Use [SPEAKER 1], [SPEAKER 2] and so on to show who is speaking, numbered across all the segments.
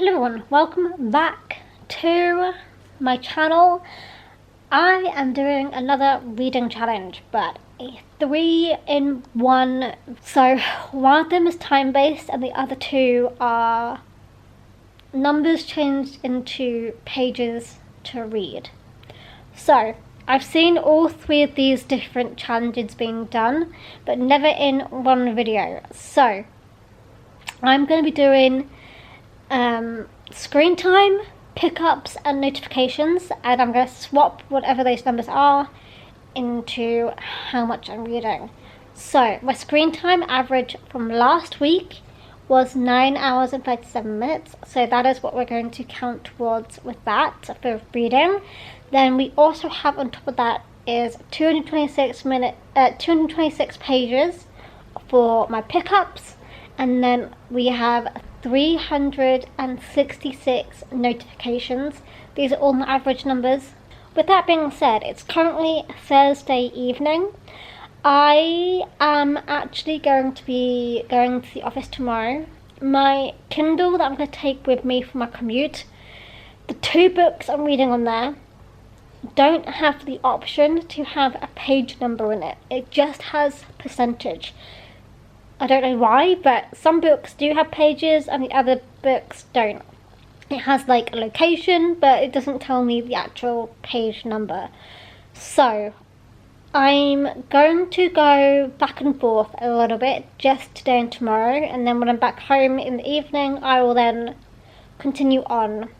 [SPEAKER 1] Hello everyone, welcome back to my channel. I am doing another reading challenge, but a 3-in-1. So one of them is time-based and the other two are numbers changed into pages to read. So I've seen all three of these different challenges being done, but never in one video. So I'm going to be doing screen time, pickups and notifications, and I'm going to swap whatever those numbers are into how much I'm reading. So my screen time average from last week was 9 hours and 37 minutes, so that is what we're going to count towards with that for reading. Then we also have on top of that is 226 pages for my pickups, and then we have 366 notifications. These are all my average numbers. With that being said, it's currently Thursday evening. I am actually going to be going to the office tomorrow. My Kindle that I'm going to take with me for my commute, the 2 books I'm reading on there don't have the option to have a page number in it. It just has percentage. I don't know why, but some books do have pages and the other books don't. It has like a location, but it doesn't tell me the actual page number. So I'm going to go back and forth a little bit just today and tomorrow, and then when I'm back home in the evening I will then continue on.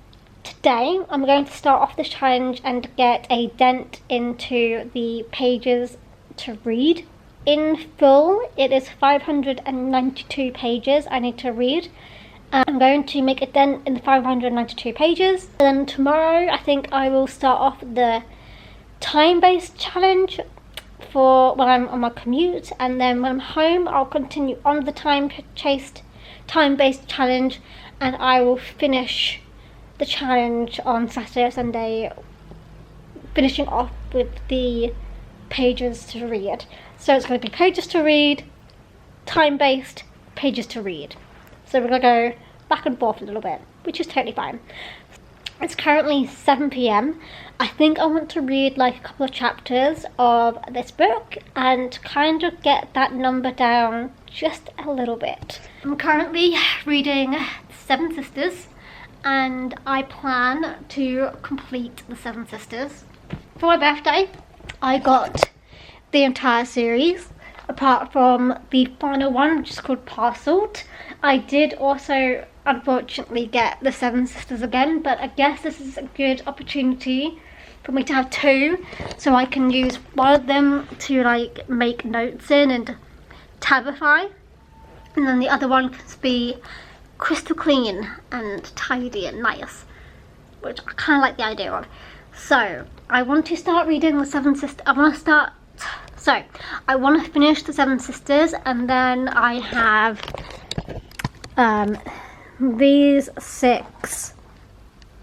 [SPEAKER 1] Today I'm going to start off this challenge and get a dent into the pages to read. In full, it is 592 pages I need to read. I'm going to make a dent in the 592 pages. And then tomorrow, I think I will start off the time-based challenge for when I'm on my commute. And then when I'm home, I'll continue on the time-based challenge. And I will finish the challenge on Saturday or Sunday, finishing off with the pages to read. So it's going to be pages to read, time-based, pages to read. So we're going to go back and forth a little bit, which is totally fine. It's currently 7 PM. I think I want to read like a couple of chapters of this book and kind of get that number down just a little bit. I'm currently reading Seven Sisters, and I plan to complete the Seven Sisters. For my birthday, I got the entire series, apart from the final one, which is called Parceled. I did also unfortunately get the Seven Sisters again, but I guess this is a good opportunity for me to have 2, so I can use one of them to like make notes in and tabify, and then the other one can be crystal clean and tidy and nice, which I kind of like the idea of. So I want to start reading the Seven Sisters. I want to finish the Seven Sisters, and then I have these 6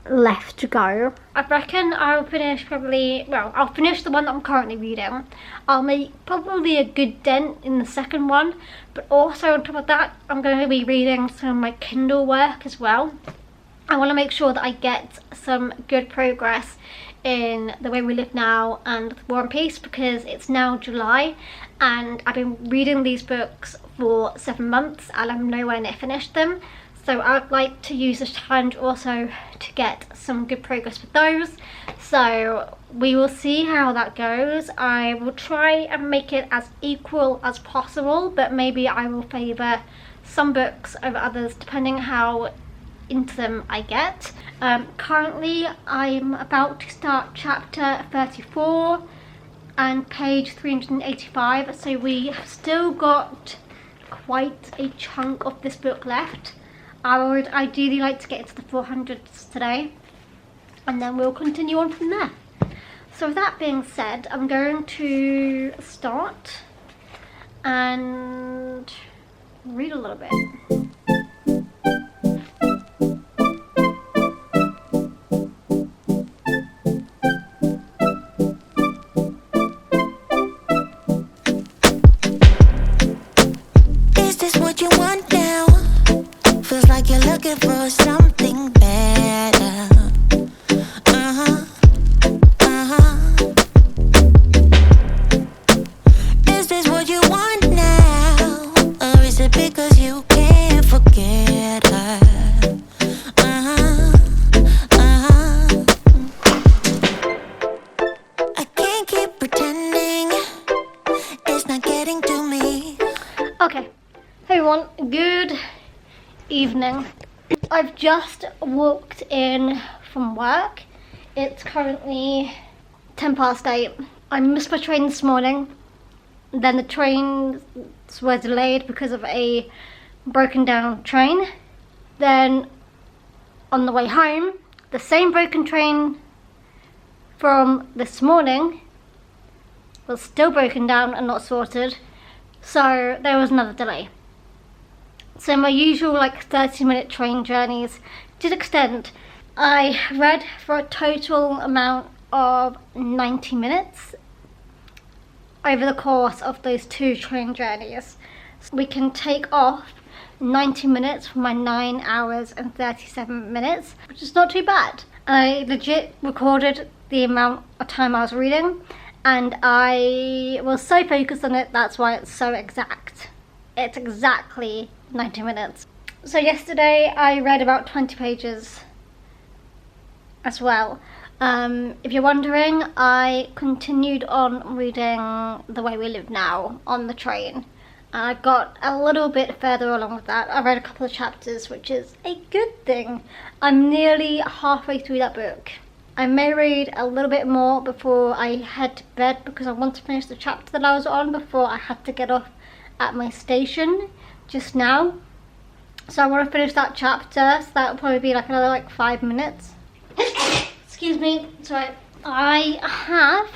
[SPEAKER 1] left to go. I reckon I'll finish I'll finish the one that I'm currently reading. I'll make probably a good dent in the second one, but also on top of that, I'm going to be reading some of my Kindle work as well. I want to make sure that I get some good progress in The Way We Live Now and War and Peace, because it's now July and I've been reading these books for 7 months and I'm nowhere near finished them. So I'd like to use this challenge also to get some good progress with those. So we will see how that goes. I will try and make it as equal as possible, but maybe I will favour some books over others depending how into them I get. Currently I'm about to start chapter 34 and page 385, so we have still got quite a chunk of this book left. I would ideally like to get into the 400s today, and then we'll continue on from there. So with that being said, I'm going to start and read a little bit.
[SPEAKER 2] Is this what you want now? Feels like you're looking for for something better. Uh-huh, uh-huh. Is this what you want now? Or is it because you can't forget her? Uh-huh, uh-huh. I can't keep pretending it's not getting to me.
[SPEAKER 1] Okay, hey everyone, good evening. I've just walked in from work. It's currently 8:10. I missed my train this morning. Then the trains were delayed because of a broken down train. Then on the way home, the same broken train from this morning was still broken down and not sorted. So there was another delay. So my usual 30-minute train journeys did extend. I read for a total amount of 90 minutes over the course of those 2 train journeys. So we can take off 90 minutes from my 9 hours and 37 minutes, which is not too bad. I legit recorded the amount of time I was reading, and I was so focused on it, that's why it's so exact. It's exactly 90 minutes. So yesterday I read about 20 pages as well. If you're wondering, I continued on reading The Way We Live Now on the train. I got a little bit further along with that. I read a couple of chapters, which is a good thing. I'm nearly halfway through that book. I may read a little bit more before I head to bed because I want to finish the chapter that I was on before I had to get off at my station just now. So I want to finish that chapter, so that will probably be another 5 minutes. Excuse me. Sorry. I have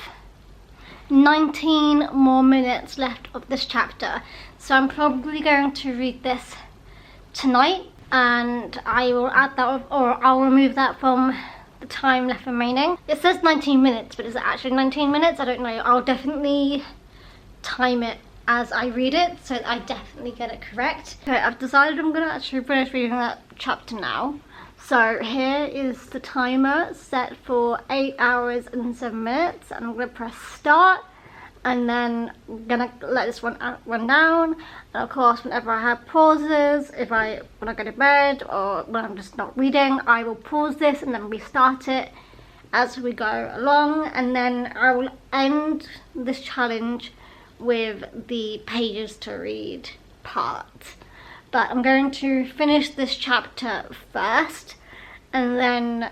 [SPEAKER 1] 19 more minutes left of this chapter, so I'm probably going to read this tonight, and I will add that, or I'll remove that from the time left remaining. It says 19 minutes, but is it actually 19 minutes? I don't know. I'll definitely time it as I read it so that I definitely get it correct. Okay, I've decided I'm going to actually finish reading that chapter now. So here is the timer set for 8 hours and 7 minutes, and I'm going to press start, and then I'm going to let this one run down. And of course, whenever I have pauses, when I go to bed or when I'm just not reading, I will pause this and then restart it as we go along, and then I will end this challenge with the pages to read part. But I'm going to finish this chapter first, and then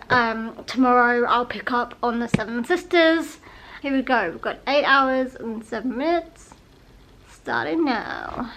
[SPEAKER 1] tomorrow I'll pick up on the 7 Sisters. Here we go. We've got 8 hours and 7 minutes starting now.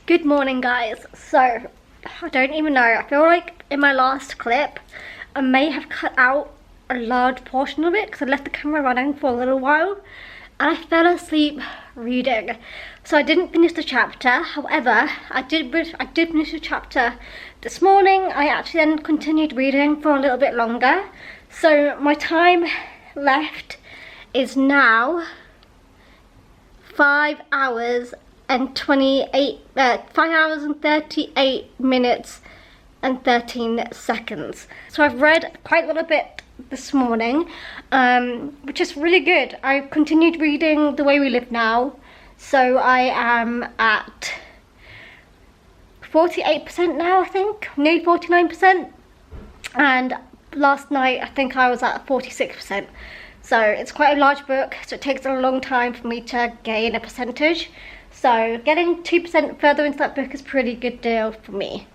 [SPEAKER 1] Good morning, guys. So, I don't even know. I feel like in my last clip, I may have cut out a large portion of it because I left the camera running for a little while and I fell asleep reading. So I didn't finish the chapter. However, I did finish the chapter this morning. I actually then continued reading for a little bit longer. So my time left is now 5 hours and 5 hours and 38 minutes and 13 seconds. So I've read quite a little bit this morning, which is really good. I continued reading The Way We Live Now, so I am at 48% now, I think, nearly 49%, and last night I think I was at 46%. So it's quite a large book, so it takes a long time for me to gain a percentage. So getting 2% further into that book is a pretty good deal for me.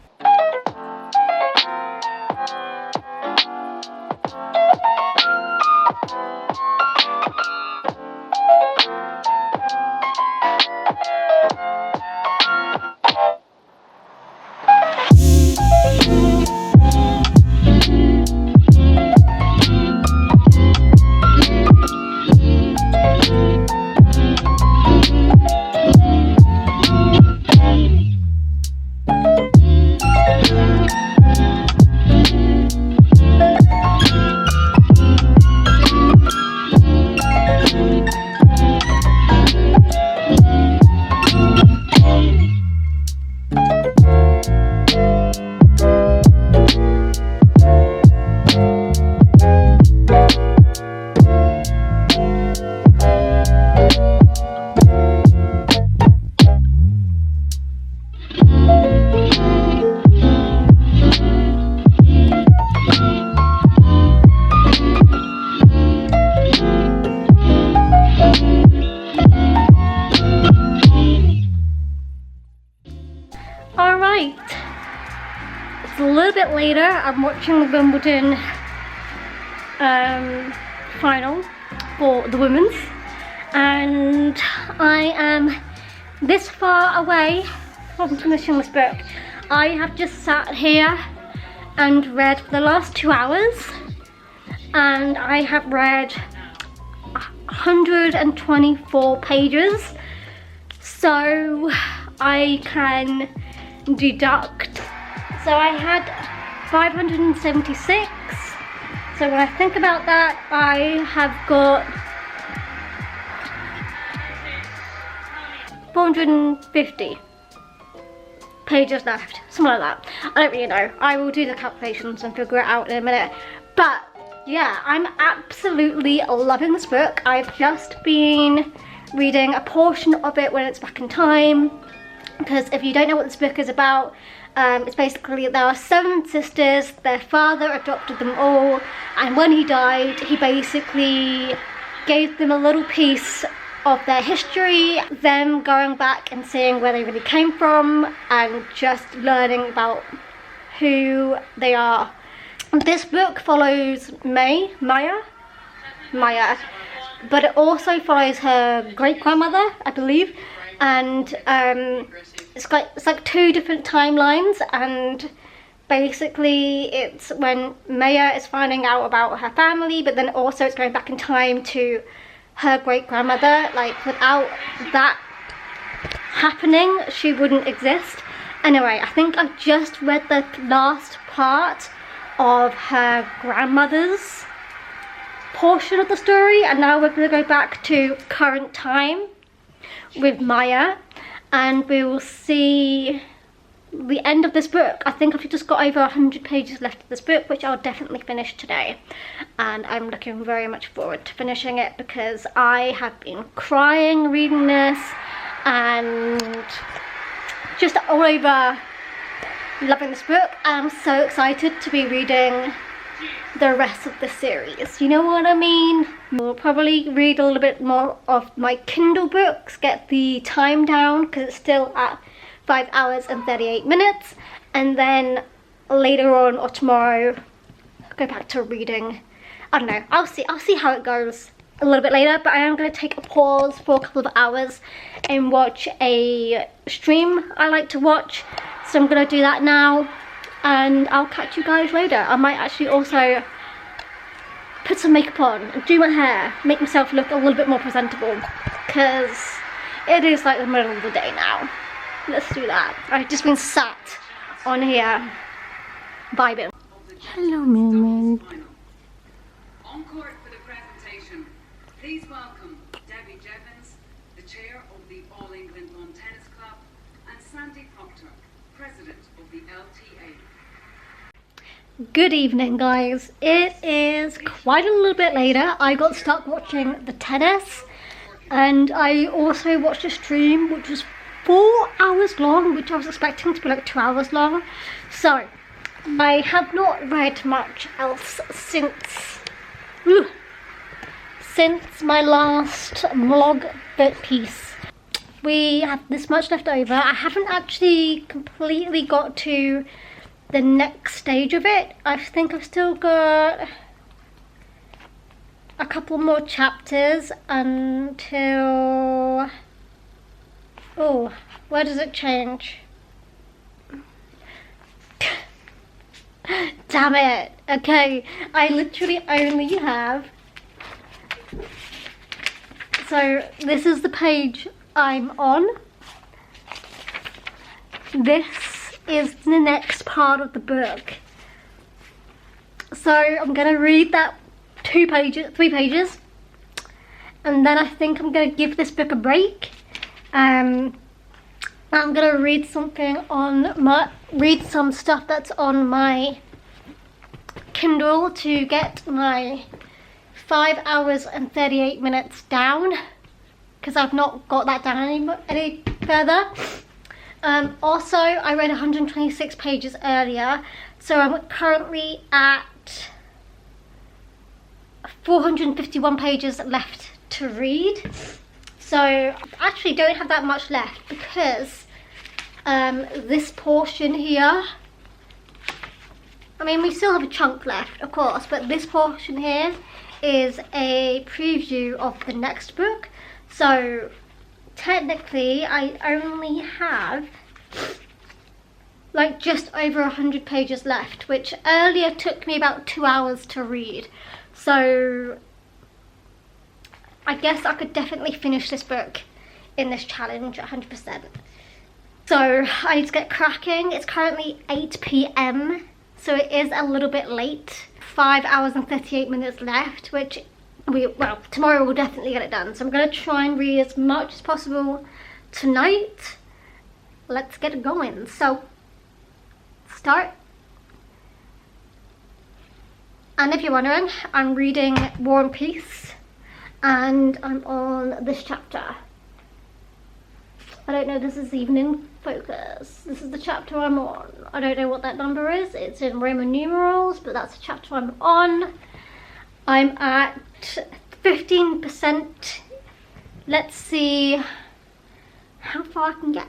[SPEAKER 1] Alright, it's a little bit later. I'm watching the Wimbledon final for the women's, and I am this far away from finishing this book. I have just sat here and read for the last 2 hours, and I have read 124 pages, so I can deduct. So I had 576. So when I think about that, I have got 450 pages left, something like that. I don't really know. I will do the calculations and figure it out in a minute. But yeah, I'm absolutely loving this book. I've just been reading a portion of it when it's back in time, because if you don't know what this book is about, it's basically there are 7 sisters. Their father adopted them all, and when he died, he basically gave them a little piece of their history, them going back and seeing where they really came from and just learning about who they are. This book follows Maya, but it also follows her great-grandmother, I believe, and it's like 2 different timelines, and basically it's when Maya is finding out about her family, but then also it's going back in time to her great-grandmother. Like, without that happening, she wouldn't exist. Anyway, I think I've just read the last part of her grandmother's portion of the story, and now we're going to go back to current time with Maya, and we will see the end of this book. I think I've just got over 100 pages left of this book, which I'll definitely finish today, and I'm looking very much forward to finishing it because I have been crying reading this and just all over loving this book. I'm so excited to be reading the rest of the series, you know what I mean? We'll probably read a little bit more of my Kindle books, get the time down because it's still at 5 hours and 38 minutes, and then later on or tomorrow go back to reading. I don't know, I'll see how it goes. a little bit later, but I am going to take a pause for a couple of hours and watch a stream I like to watch. So I'm going to do that now, and I'll catch you guys later. I might actually also put some makeup on and do my hair, make myself look a little bit more presentable, because it is like the middle of the day now. Let's do that. I've just been sat on here vibing. Hello, Moon.
[SPEAKER 3] On court for the presentation, please welcome Debbie Jevons, the chair of the All England Lawn Tennis Club, and Sandy Proctor, president of the LTA.
[SPEAKER 1] Good evening, guys. It is quite a little bit later. I got stuck watching the tennis, and I also watched a stream which was 4 hours long, which I was expecting to be like 2 hours long. So I have not read much else since my last vlog bit piece. We have this much left over. I haven't actually completely got to the next stage of it. I think I've still got a couple more chapters until... Oh, where does it change? Damn it. Okay, I literally only have... So this is the page I'm on. This is the next part of the book. So I'm gonna read that 3 pages, and then I think I'm gonna give this book a break. I'm gonna read some stuff that's on my Kindle to get my 5 hours and 38 minutes down, because I've not got that down any further. Also, I read 126 pages earlier, so I'm currently at 451 pages left to read. So I actually don't have that much left, because this portion here, I mean, we still have a chunk left, of course, but this portion here is a preview of the next book. So technically I only have like just over 100 pages left, which earlier took me about 2 hours to read. So I guess I could definitely finish this book in this challenge 100%. So I need to get cracking. It's currently 8 p.m, so it is a little bit late. 5 hours and 38 minutes left, which tomorrow we'll definitely get it done. So I'm going to try and read as much as possible tonight. Let's get it going. So start. And if you're wondering, I'm reading War and Peace, and I'm on this chapter. I don't know, this is evening focus. This is the chapter I'm on. I don't know what that number is. It's in Roman numerals, but that's the chapter I'm on. I'm at 15%. Let's see how far I can get.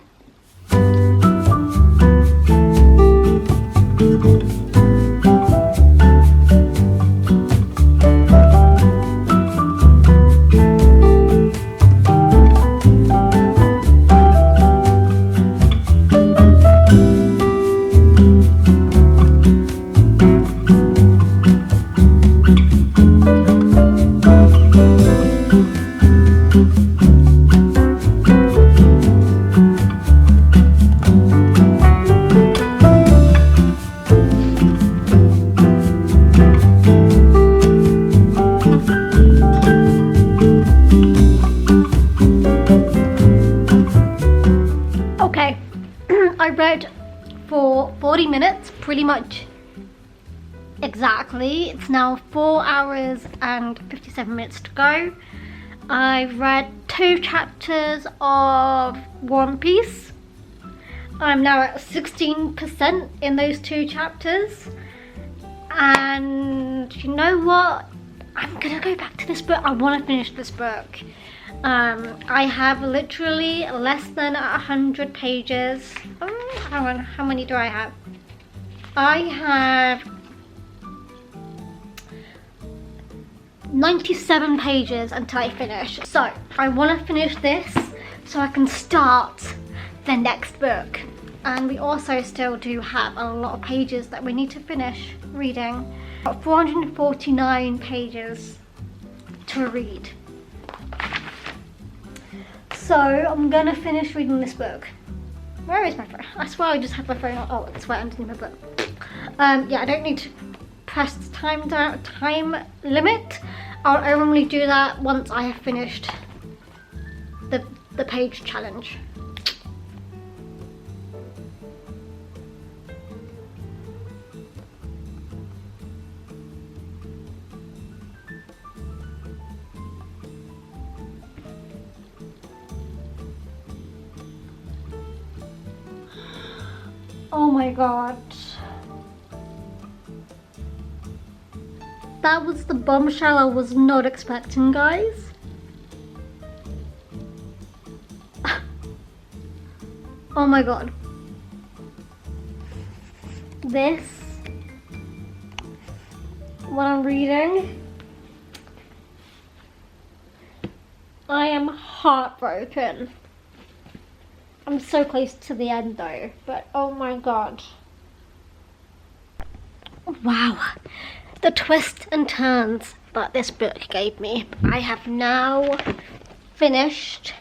[SPEAKER 1] I read for 40 minutes, pretty much exactly. It's now 4 hours and 57 minutes to go. I've read 2 chapters of War and Peace. I'm now at 16% in those 2 chapters. And you know what? I'm gonna go back to this book. I want to finish this book. I have literally less than 100 pages. Hang on, how many do I have? I have 97 pages until I finish. So I want to finish this so I can start the next book. And we also still do have a lot of pages that we need to finish reading. Got 449 pages to read. So I'm gonna finish reading this book. Where is my phone? I swear I just have my phone on. Oh, it's right underneath my book. Yeah, I don't need to press the time limit. I'll only do that once I have finished the page challenge. Oh my god. That was the bombshell I was not expecting, guys. Oh my god. This, what I'm reading, I am heartbroken. I'm so close to the end though, but oh my god. Wow, the twists and turns that this book gave me. I have now finished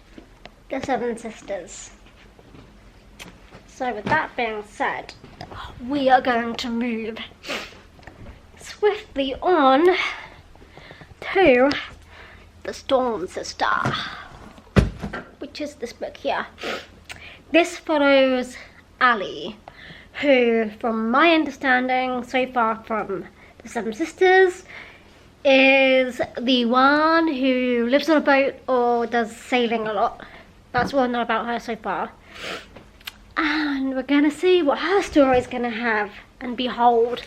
[SPEAKER 1] The Seven Sisters. So with that being said, we are going to move swiftly on to The Storm Sister, which is this book here. This follows Ali, who, from my understanding so far from The Seven Sisters, is the one who lives on a boat or does sailing a lot. That's what I know about her so far. And we're gonna see what her story is gonna have. And behold,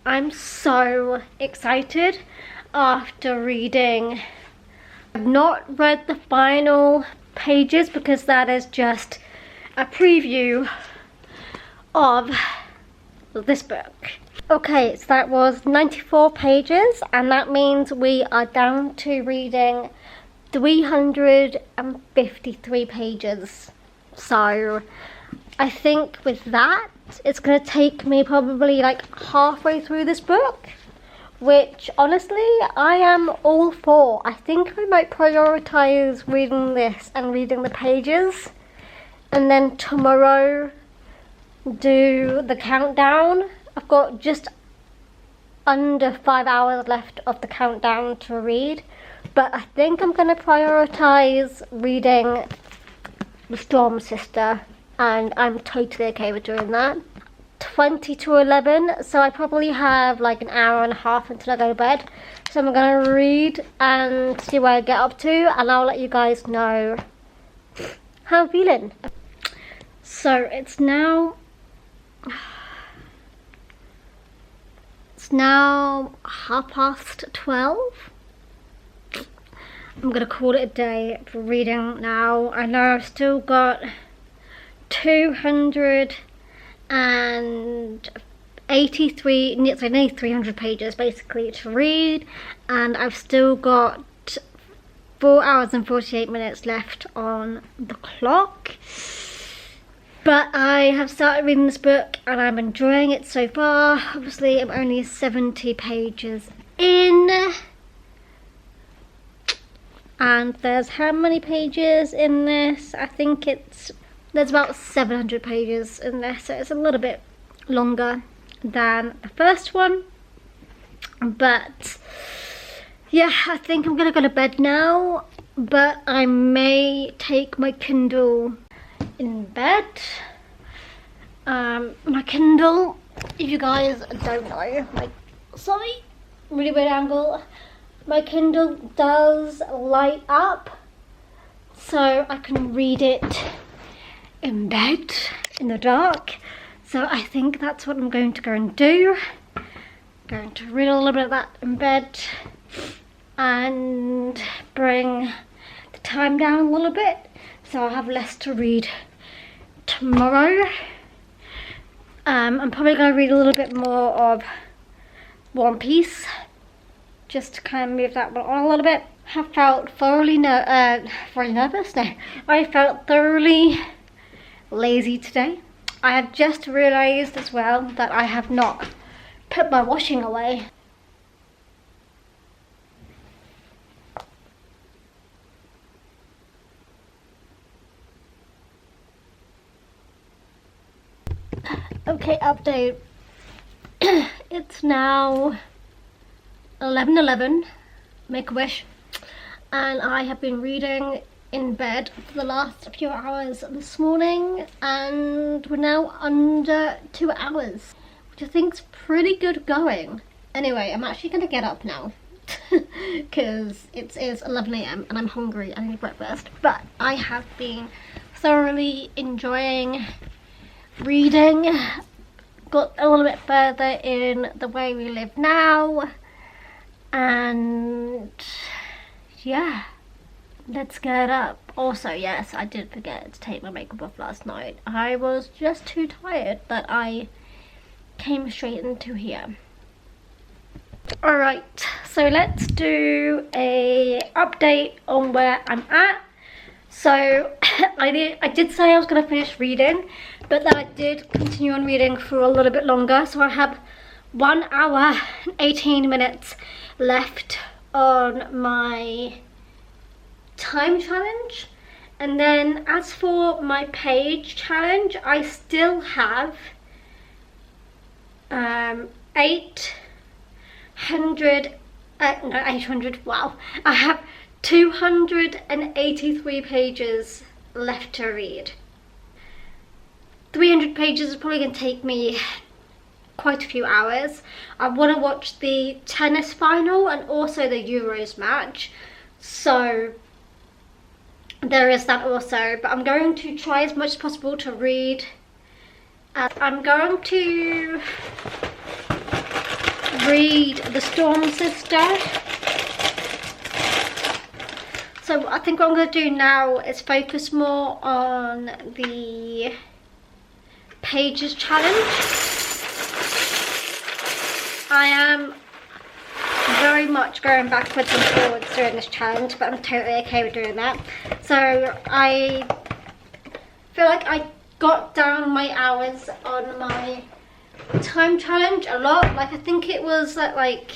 [SPEAKER 1] I'm so excited after reading. I've not read the final pages because that is just a preview of this book. Okay, so that was 94 pages, and that means we are down to reading 353 pages. So I think with that, it's going to take me probably like halfway through this book, which honestly I am all for. I think I might prioritize reading this and reading the pages, and then tomorrow do the countdown. I've got just under 5 hours left of the countdown to read, but I think I'm going to prioritize reading The Storm Sister, and I'm totally okay with doing that. 20 to 11, so I probably have like an hour and a half until I go to bed. So I'm going to read and see where I get up to, and I'll let you guys know how I'm feeling. So it's now 12:30. I'm gonna call it a day for reading now. I know I've still got 283, nearly 300 pages basically to read, and I've still got 4 hours and 48 minutes left on the clock. But I have started reading this book and I'm enjoying it so far. Obviously I'm only 70 pages in. And there's how many pages in this? I think there's about 700 pages in this, so it's a little bit longer than the first one. But yeah, I think I'm gonna go to bed now, but I may take my Kindle in bed. My Kindle, if you guys don't know, sorry, really weird angle. My Kindle does light up, so I can read it in bed in the dark. So I think that's what I'm going to go and do. I'm going to read a little bit of that in bed and bring the time down a little bit, so I'll have less to read tomorrow. I'm probably going to read a little bit more of One Piece just to kind of move that one on a little bit. I have felt thoroughly nervous. No, I felt thoroughly lazy today. I have just realised as well that I have not put my washing away. Okay, update. It's now 11:11, Make-A-Wish, and I have been reading in bed for the last few hours this morning, and we're now under 2 hours, which I think's pretty good going. Anyway, I'm actually gonna get up now because it is 11 AM and I'm hungry. I need breakfast, but I have been thoroughly enjoying reading. Got a little bit further in The Way We Live Now, and yeah, let's get up. Also, yes, I did forget to take my makeup off last night. I was just too tired, but I came straight into here. Alright, so let's do a update on where I'm at. So I did say I was going to finish reading, but then I did continue on reading for a little bit longer. So I have 1 hour and 18 minutes left on my time challenge. And then as for my page challenge, I still have 800, wow. I have 283 pages left to read. 300 pages is probably going to take me quite a few hours. I want to watch the tennis final and also the Euros match, so there is that also. But I'm going to try as much as possible to read. I'm going to read The Storm Sister. So I think what I'm going to do now is focus more on the pages challenge. I am very much going backwards and forwards during this challenge, but I'm totally okay with doing that. So I feel like I got down my hours on my time challenge a lot. Like, I think it was like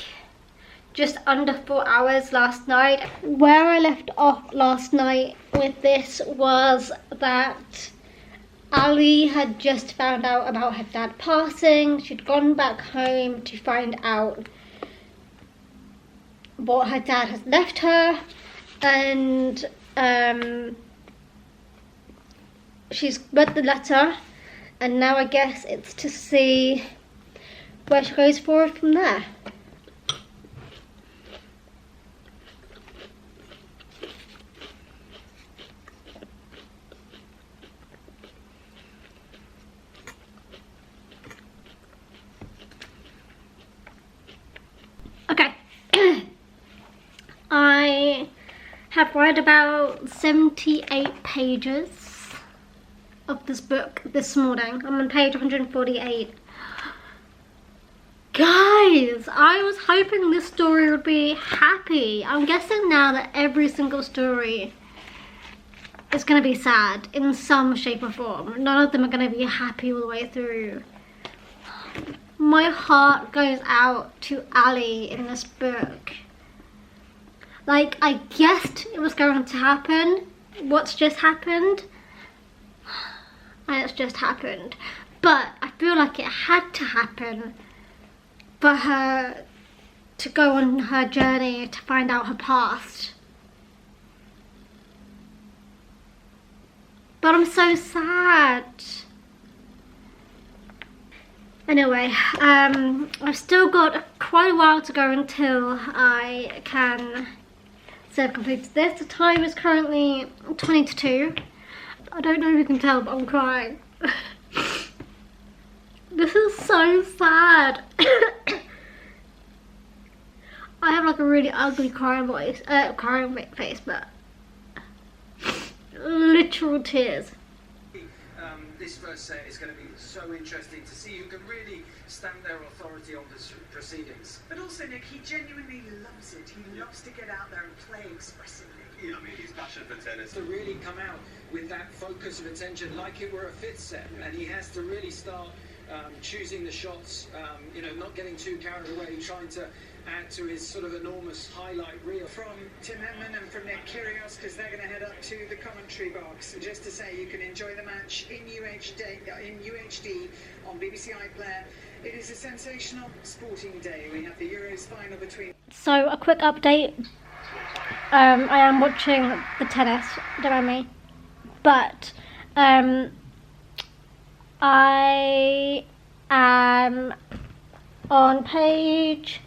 [SPEAKER 1] just under 4 hours last night. Where I left off last night with this was that Ali had just found out about her dad passing. She'd gone back home to find out what her dad has left her, and she's read the letter, and now I guess it's to see where she goes forward from there. Okay, I have read about 78 pages of this book this morning. I'm on page 148. Guys, I was hoping this story would be happy. I'm guessing now that every single story is going to be sad in some shape or form. None of them are going to be happy all the way through. My heart goes out to Ali in this book. Like, I guessed it was going to happen. What's just happened? And it's just happened. But I feel like it had to happen for her to go on her journey to find out her past. But I'm so sad. Anyway, I've still got quite a while to go until I can say I've completed this. The time is currently 20 to 2. I don't know if you can tell, but I'm crying. This is so sad. I have like a really ugly crying face, but literal tears.
[SPEAKER 4] this first set is going to be so interesting to see who can really stamp their authority on the proceedings.
[SPEAKER 5] But also, Nick, he genuinely loves it. He loves to get out there and play expressively.
[SPEAKER 4] Yeah, I mean, his passion for tennis. To really come out with that focus of attention like it were a fifth set. And he has to really start choosing the shots, not getting too carried away, trying to add to his sort of enormous highlight reel.
[SPEAKER 5] From Tim Henman and from Nick Kyrgios, because they're going to head up to the commentary box. Just to say, you can enjoy the match in UHD on BBC iPlayer. It is a sensational sporting day. We have the Euros final between...
[SPEAKER 1] So, a quick update. I am watching the tennis, don't mind me. But, I am on page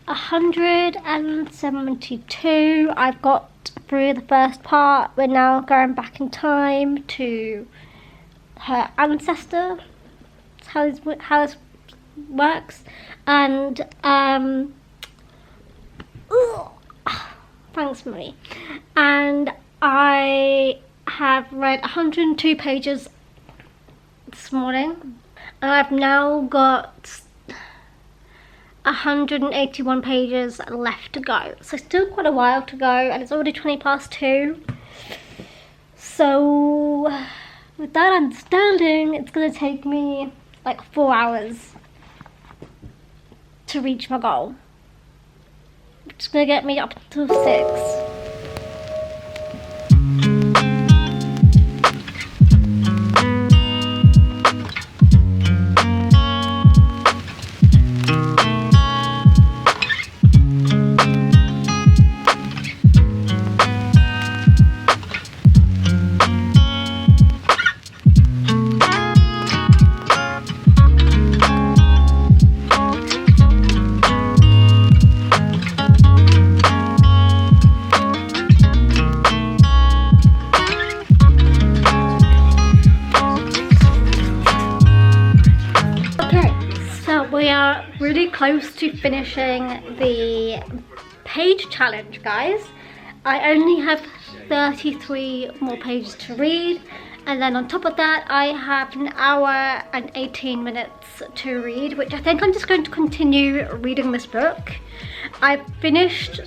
[SPEAKER 1] 172. I've got through the first part. We're now going back in time to her ancestor. That's how this works. And thanks, Marie. And I have read 102 pages this morning, and I've now got 181 pages left to go, so still quite a while to go, and it's already 2:20. So with that understanding, it's going to take me like 4 hours to reach my goal, which is going to get me up until 6. We are really close to finishing the page challenge, guys. I only have 33 more pages to read, and then on top of that I have an hour and 18 minutes to read, which I think I'm just going to continue reading this book. I've finished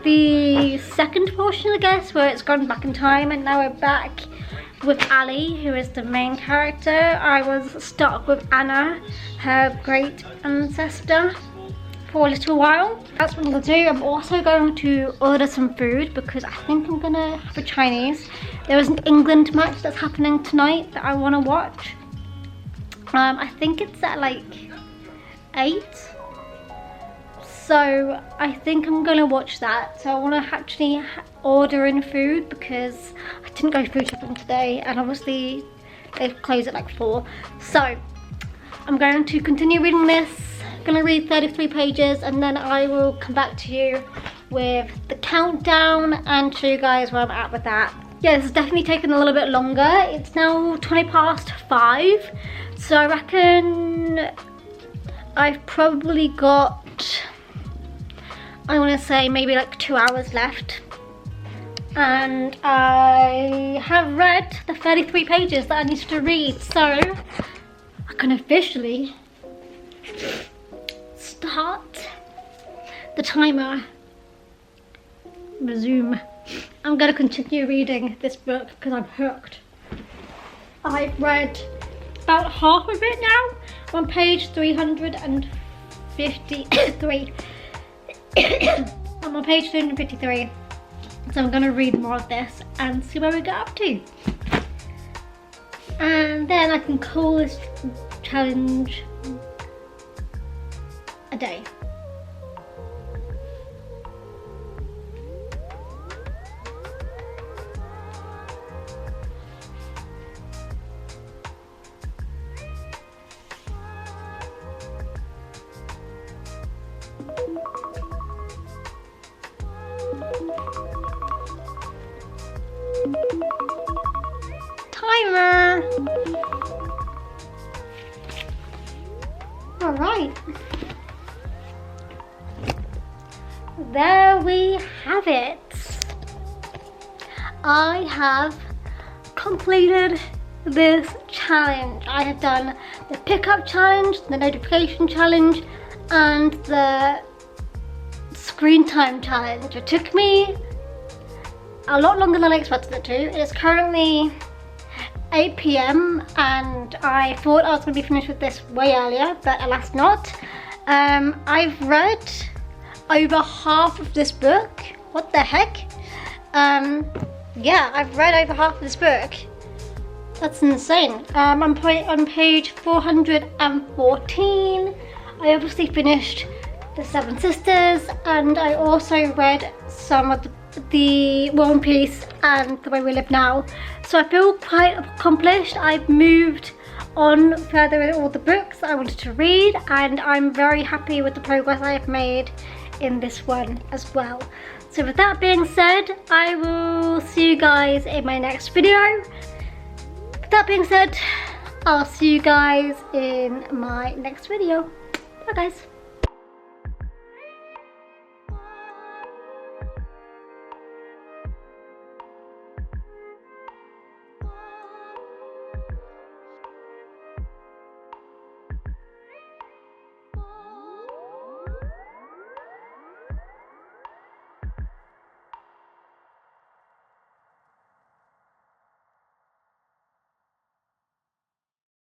[SPEAKER 1] the second portion, I guess, where it's gone back in time, and now we're back with Ali, who is the main character. I was stuck with Anna, her great ancestor, for a little while. That's what I'm gonna do. I'm also going to order some food because I think I'm gonna have a Chinese. There is an England match that's happening tonight that I want to watch. I think it's at like 8. So I think I'm gonna watch that. So I want to actually order in food because I didn't go food shopping today, and obviously they close at like 4. So I'm going to continue reading this. I'm gonna read 33 pages, and then I will come back to you with the countdown and show you guys where I'm at with that. Yeah, this has definitely taken a little bit longer. It's now 5:20, so I reckon I've probably got, I want to say maybe like 2 hours left, and I have read the 33 pages that I needed to read, so I can officially start the timer. Resume. I'm going to continue reading this book because I'm hooked. I've read about half of it now. I'm on page 353. I'm on page 353. So I'm going to read more of this and see where we get up to. And then I can call this challenge a day. Timer! Alright. There we have it. I have completed this challenge. I have done the pickup challenge, the notification challenge, and the screen time challenge. It took me a lot longer than I expected it to. It is currently 8 PM and I thought I was going to be finished with this way earlier, but alas not. I've read over half of this book. What the heck? Yeah, I've read over half of this book. That's insane. I'm on page 414. I obviously finished The Seven Sisters, and I also read some of the War and Peace and The Way We Live Now. So I feel quite accomplished. I've moved on further in all the books I wanted to read, and I'm very happy with the progress I have made in this one as well. So with that being said, I will see you guys in my next video. With that being said, I'll see you guys in my next video. Bye guys.